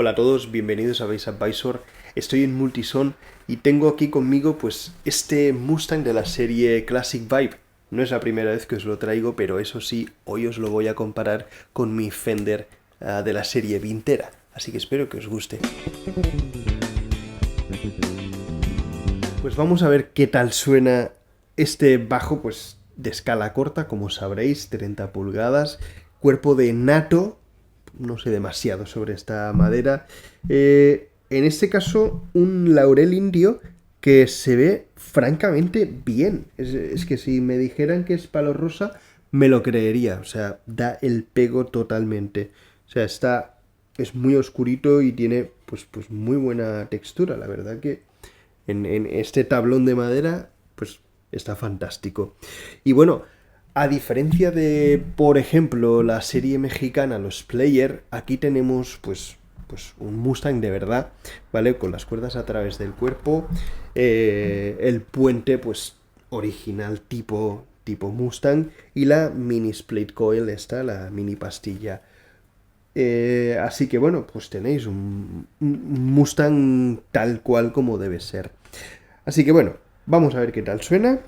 Hola a todos, bienvenidos a Base Advisor. Estoy en Multison y tengo aquí conmigo pues este Mustang de la serie Classic Vibe. No es la primera vez que os lo traigo, pero eso sí, hoy os lo voy a comparar con mi Fender de la serie Vintera. Así que espero que os guste. Pues vamos a ver qué tal suena este bajo, pues de escala corta, como sabréis, 30 pulgadas, cuerpo de nato, no sé demasiado sobre esta madera. En este caso, un laurel indio que se ve francamente bien. Es que si me dijeran que es palo rosa, me lo creería. O sea, da el pego totalmente. O sea, es muy oscurito y tiene pues muy buena textura. La verdad que en este tablón de madera, pues está fantástico. Y bueno, a diferencia de, por ejemplo, la serie mexicana, los Player, aquí tenemos pues un Mustang de verdad, ¿vale? Con las cuerdas a través del cuerpo, el puente pues original tipo Mustang y la mini split coil esta, la mini pastilla. Así que bueno, pues tenéis un Mustang tal cual como debe ser. Así que bueno, vamos a ver qué tal suena.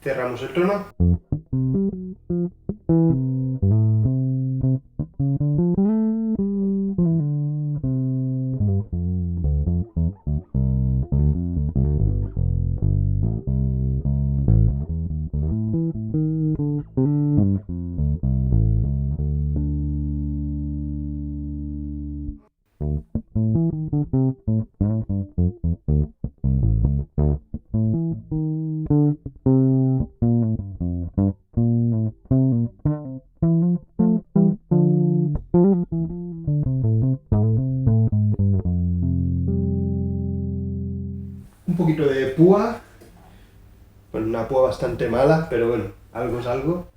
Cerramos el tono. Un poquito de púa. Bueno, una púa bastante mala, pero bueno, algo es algo.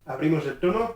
Abrimos el tono.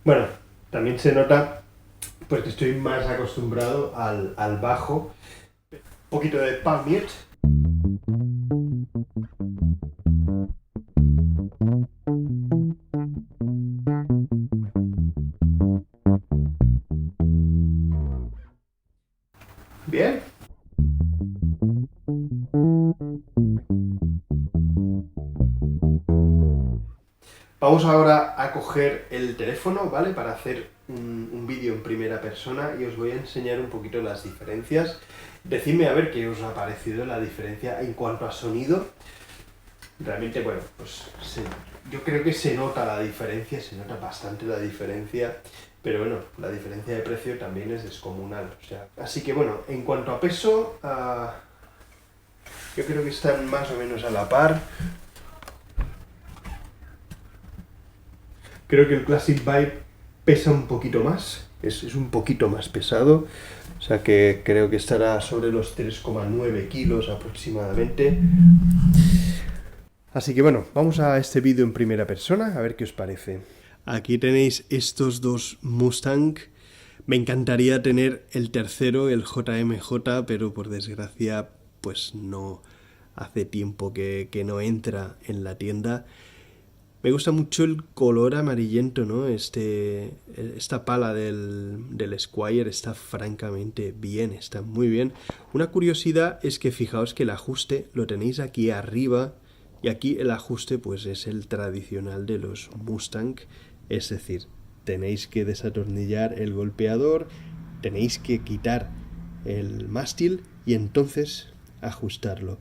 Bueno, también se nota pues que estoy más acostumbrado al bajo. Un poquito de palm mute. Vamos ahora a coger el teléfono, ¿vale? Para hacer un vídeo en primera persona y os voy a enseñar un poquito las diferencias. Decidme a ver qué os ha parecido la diferencia en cuanto a sonido. Realmente, bueno, pues yo creo que se nota la diferencia, se nota bastante la diferencia, pero bueno, la diferencia de precio también es descomunal. O sea, así que bueno, en cuanto a peso, yo creo que están más o menos a la par. Creo que el Classic Vibe pesa un poquito más, es un poquito más pesado, o sea que creo que estará sobre los 3,9 kilos aproximadamente. Así que bueno, vamos a este vídeo en primera persona, a ver qué os parece. Aquí tenéis estos dos Mustang. Me encantaría tener el tercero, el JMJ, pero por desgracia pues no, hace tiempo que no entra en la tienda. Me gusta mucho el color amarillento, ¿no? Esta pala del Squire está francamente bien, está muy bien. Una curiosidad es que fijaos que el ajuste lo tenéis aquí arriba y aquí el ajuste pues es el tradicional de los Mustang, es decir, tenéis que desatornillar el golpeador, tenéis que quitar el mástil y entonces ajustarlo.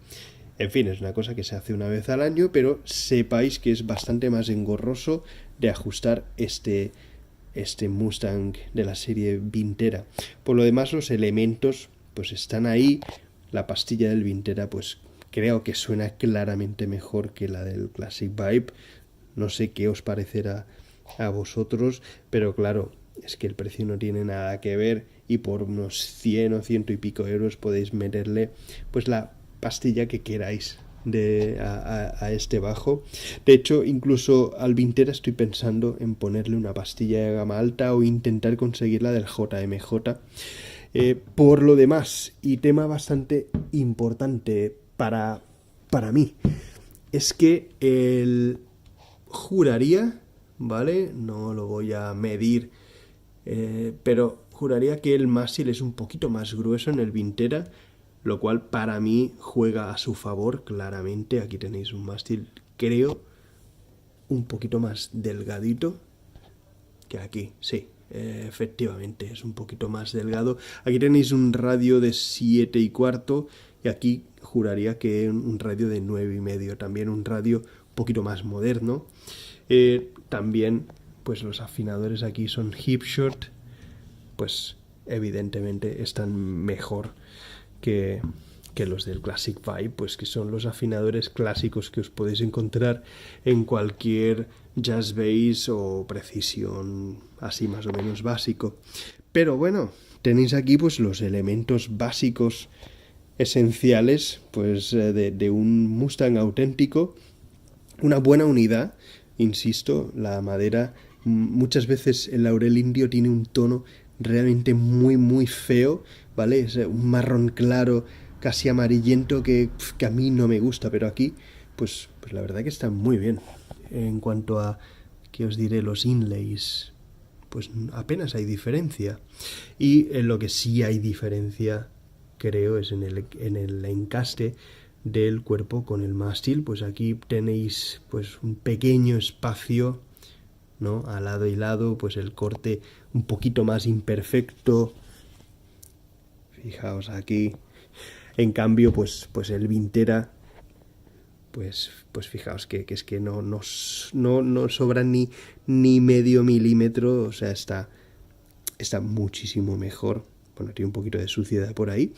En fin, es una cosa que se hace una vez al año, pero sepáis que es bastante más engorroso de ajustar este Mustang de la serie Vintera. Por lo demás, los elementos pues están ahí. La pastilla del Vintera pues creo que suena claramente mejor que la del Classic Vibe. No sé qué os parecerá a vosotros, pero claro, es que el precio no tiene nada que ver y por unos 100 o 100 y pico euros podéis meterle pues la pastilla que queráis a este bajo. De hecho, incluso al Vintera estoy pensando en ponerle una pastilla de gama alta o intentar conseguirla del JMJ. Por lo demás, y tema bastante importante para mí, es que juraría, ¿vale? No lo voy a medir, pero juraría que el mástil es un poquito más grueso en el Vintera, lo cual para mí juega a su favor claramente. Aquí tenéis un mástil, creo, un poquito más delgadito que aquí, sí, efectivamente, es un poquito más delgado. Aquí tenéis un radio de 7,25 y aquí juraría que un radio de 9,5, también un radio un poquito más moderno. También, pues los afinadores aquí son Hipshot, pues evidentemente están mejor que los del Classic Vibe, pues que son los afinadores clásicos que os podéis encontrar en cualquier jazz bass o precisión así más o menos básico. Pero bueno, tenéis aquí pues los elementos básicos esenciales pues de un Mustang auténtico, una buena unidad, insisto, la madera, muchas veces el laurel indio tiene un tono realmente muy muy feo, ¿vale? Es un marrón claro, casi amarillento que a mí no me gusta, pero aquí pues la verdad que está muy bien. En cuanto a, ¿qué os diré? Los inlays, pues apenas hay diferencia. Y en lo que sí hay diferencia, creo, es en el encaste del cuerpo con el mástil. Pues aquí tenéis pues un pequeño espacio, ¿no? A lado y lado, pues el corte un poquito más imperfecto. Fijaos aquí. En cambio, pues el Vintera, pues fijaos que es que no sobra ni medio milímetro, o sea, está muchísimo mejor. Bueno, tiene un poquito de suciedad por ahí,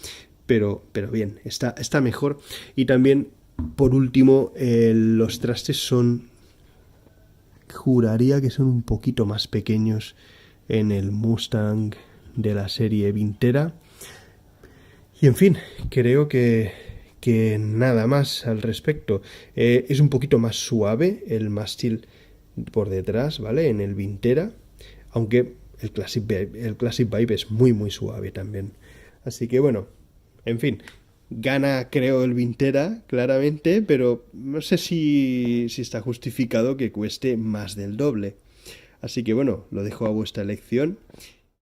pero bien, está mejor. Y también, por último, los trastes juraría que son un poquito más pequeños en el Mustang de la serie Vintera. Y en fin, creo que nada más al respecto. Es un poquito más suave el mástil por detrás, ¿vale? En el Vintera, aunque el Classic Vibe es muy muy suave también. Así que bueno, en fin, gana creo el Vintera claramente, pero no sé si está justificado que cueste más del doble. Así que bueno, lo dejo a vuestra elección